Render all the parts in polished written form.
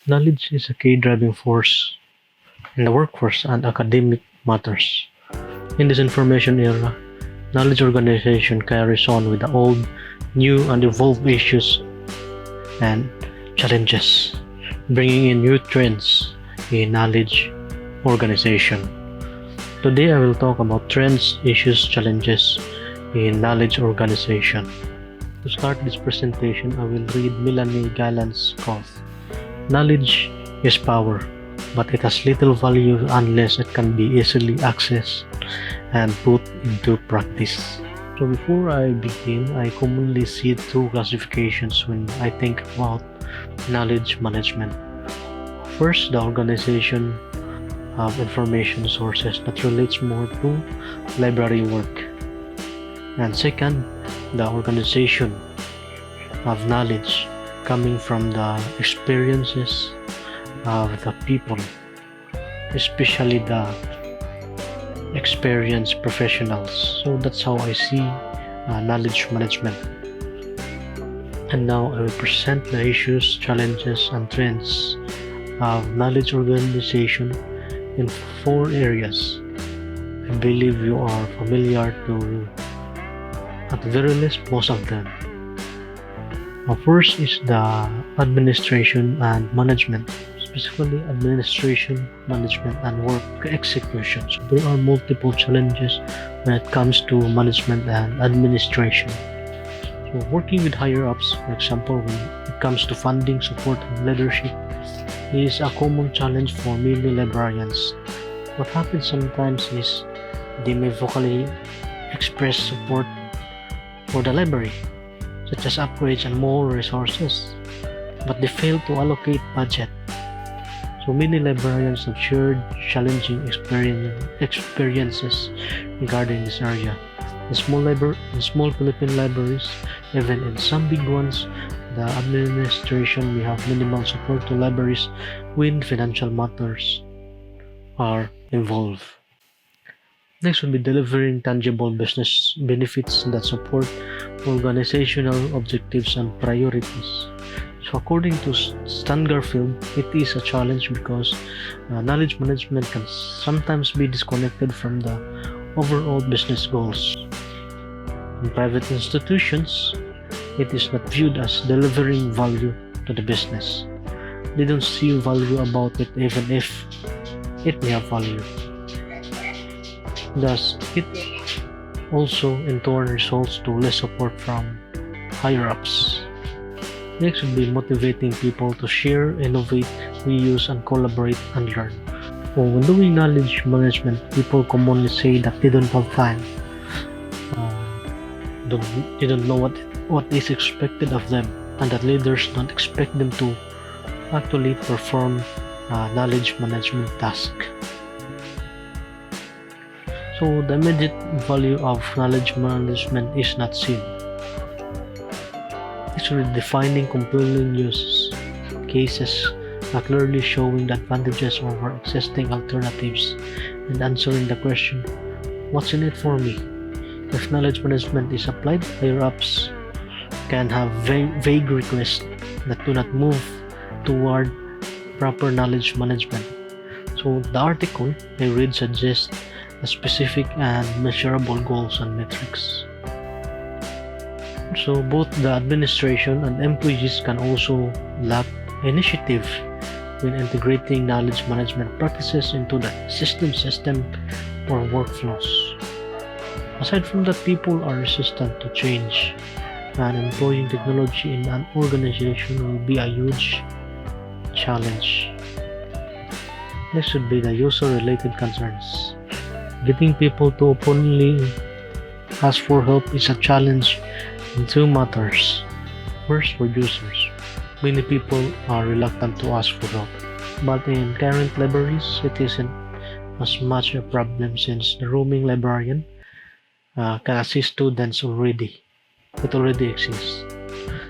Knowledge is a key driving force in the workforce and academic matters. In this information era, knowledge organization carries on with the old, new, and evolved issues and challenges, bringing in new trends in knowledge organization. Today I will talk about trends, issues, challenges in knowledge organization. To start this presentation, I will read Melanie Galland's quote. Knowledge is power, but it has little value unless it can be easily accessed and put into practice. So before I begin, I commonly see two classifications when I think about knowledge management. First, the organization of information sources that relates more to library work. And second, the organization of knowledge coming from the experiences of the people, especially the experienced professionals. So that's how I see knowledge management. And now I will present the issues, challenges, and trends of knowledge organization in four areas. I believe you are familiar to, at the very least, most of them. First is the administration and management, specifically administration, management, and work execution. So there are multiple challenges when it comes to management and administration. So working with higher ups, for example, when it comes to funding, support, and leadership, is a common challenge for many librarians. What happens sometimes is they may vocally express support for the library, such as upgrades and more resources, but they fail to allocate budget. So many librarians have shared challenging experiences regarding this area. In small Philippine libraries, even in some big ones, the administration may have minimal support to libraries when financial matters are involved. Next would be delivering tangible business benefits that support organizational objectives and priorities. So according to Stan Garfield, it is a challenge because knowledge management can sometimes be disconnected from the overall business goals. In private institutions, it is not viewed as delivering value to the business. They don't see value about it even if it may have value. Thus, it also in turn results to less support from higher ups. Next would be motivating people to share, innovate, reuse, and collaborate and learn. When doing knowledge management, people commonly say that they don't have time. They don't know what is expected of them, and that leaders don't expect them to actually perform knowledge management task. So the immediate value of knowledge management is not seen. It's really defining compelling use cases, clearly showing the advantages over existing alternatives and answering the question, what's in it for me? If knowledge management is applied, higher ups can have vague requests that do not move toward proper knowledge management. So the article I read suggests specific and measurable goals and metrics. So both the administration and employees can also lack initiative when integrating knowledge management practices into the system or workflows. Aside from that, people are resistant to change, and employing technology in an organization will be a huge challenge. Next should be the user-related concerns. Getting people to openly ask for help is a challenge in two matters. First, for users. Many people are reluctant to ask for help, but in current libraries, it isn't as much a problem since the roaming librarian can assist students already. It already exists.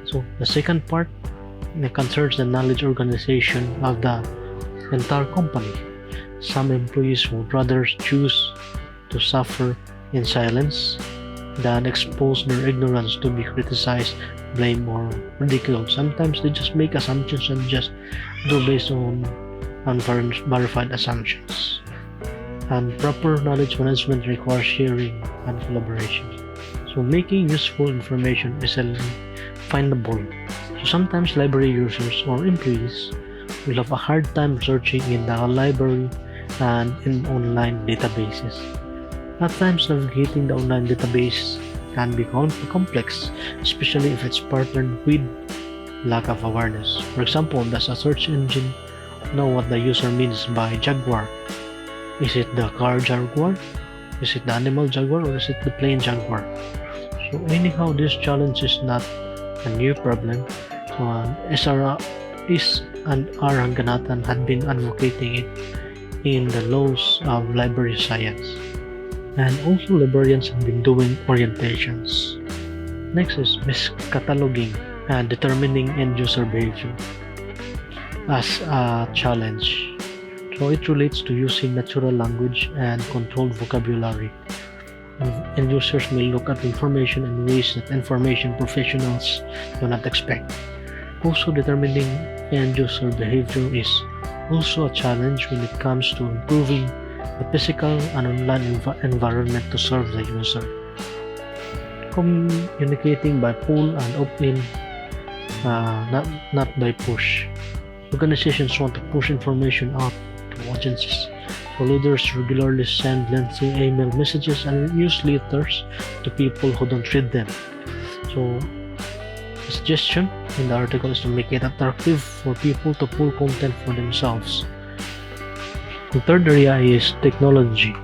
So the second part concerns the knowledge organization of the entire company. Some employees would rather choose to suffer in silence than expose their ignorance to be criticized, blamed, or ridiculed. Sometimes they just make assumptions and just do based on unverified assumptions. And proper knowledge management requires sharing and collaboration. So making useful information easily findable. So sometimes library users or employees will have a hard time searching in the library and in online databases. At times, navigating the online database can be complex, especially if it's partnered with lack of awareness. For example, does a search engine know what the user means by jaguar? Is it the car jaguar? Is it the animal jaguar, or is it the plain jaguar? So anyhow, this challenge is not a new problem. So SRA and R. Ranganathan had been advocating it in the laws of library science. And also librarians have been doing orientations. Next is miscataloguing and determining end-user behavior as a challenge. So it relates to using natural language and controlled vocabulary. End users may look at information in ways that information professionals do not expect. Also, determining end user behavior is also a challenge when it comes to improving the physical and online environment to serve the user. Communicating by pull and opt-in, not by push. Organizations want to push information out to audiences, so leaders regularly send lengthy email messages and newsletters to people who don't read them. So the suggestion in the article is to make it attractive for people to pull content for themselves. The third area is technology.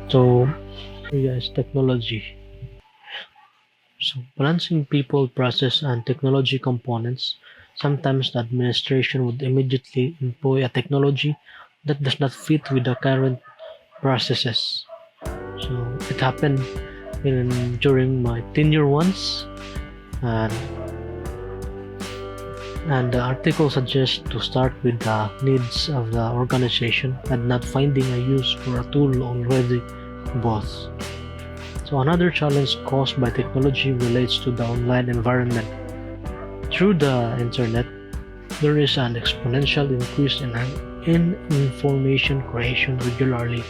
So balancing people, process, and technology components. Sometimes the administration would immediately employ a technology that does not fit with the current processes. So it happened during my tenure once, and the article suggests to start with the needs of the organization and not finding a use for a tool already bought. So another challenge caused by technology relates to the online environment. Through the internet, there is an exponential increase in information creation regularly.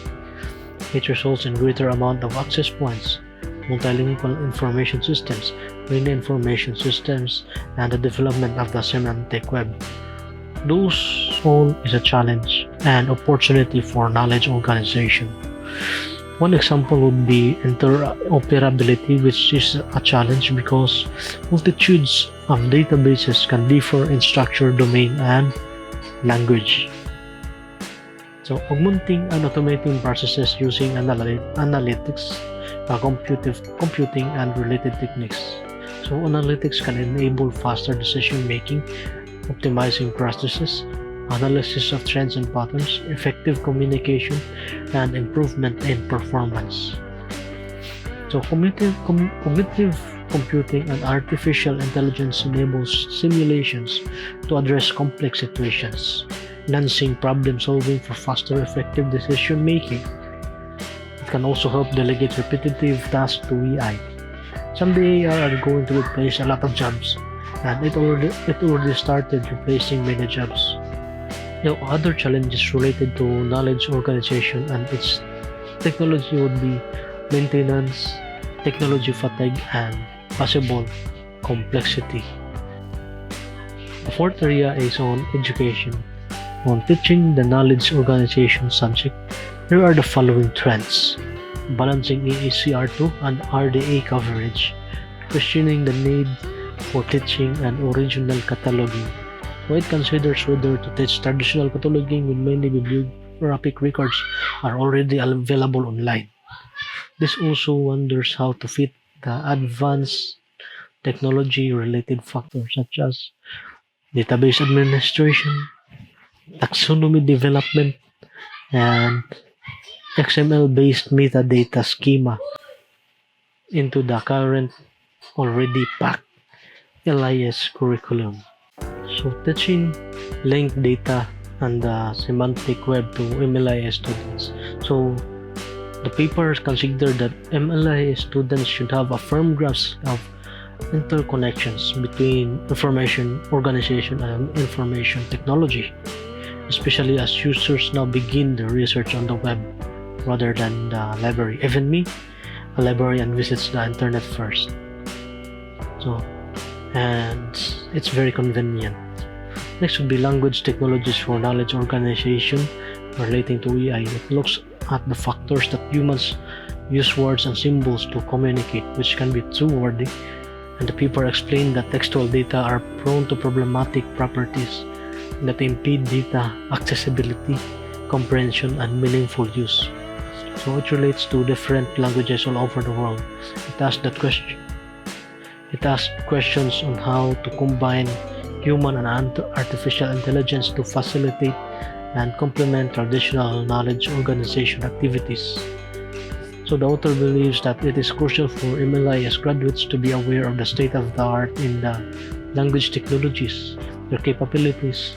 It results in greater amount of access points, multilingual information systems, many information systems, and the development of the semantic web. Those all is a challenge and opportunity for knowledge organization. One example would be interoperability, which is a challenge because multitudes of databases can differ in structure, domain, and language. So augmenting and automating processes using analytics, computing, and related techniques. So analytics can enable faster decision making, optimizing processes, analysis of trends and patterns, effective communication, and improvement in performance. So cognitive computing and artificial intelligence enables simulations to address complex situations, enhancing problem solving for faster, effective decision making. It can also help delegate repetitive tasks to AI. Someday AI are going to replace a lot of jobs, and it already started replacing many jobs. Now, other challenges related to knowledge organization and its technology would be maintenance, technology fatigue, and possible complexity. The fourth area is on education. On teaching the knowledge organization subject, here are the following trends: balancing EECR2 and RDA coverage, questioning the need for teaching and original cataloging. So it considers whether to teach traditional cataloging when many bibliographic records are already available online. This also wonders how to fit the advanced technology-related factors such as database administration, taxonomy development, and XML-based metadata schema into the current already packed LIS curriculum. So teaching linked data and the semantic web to MLIS students. So The paper considered that MLA students should have a firm grasp of interconnections between information organization and information technology, especially as users now begin their research on the web rather than the library. Even me, a librarian visits the internet first. And it's very convenient. Next would be language technologies for knowledge organization relating to AI. It looks at the factors that humans use words and symbols to communicate, which can be too wordy, and the paper explained that textual data are prone to problematic properties that impede data accessibility, comprehension, and meaningful use. So it relates to different languages all over the world. It asks questions on how to combine human and artificial intelligence to facilitate and complement traditional knowledge organization activities. So the author believes that it is crucial for MLIS graduates to be aware of the state of the art in the language technologies, their capabilities,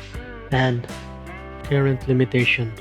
and inherent limitations.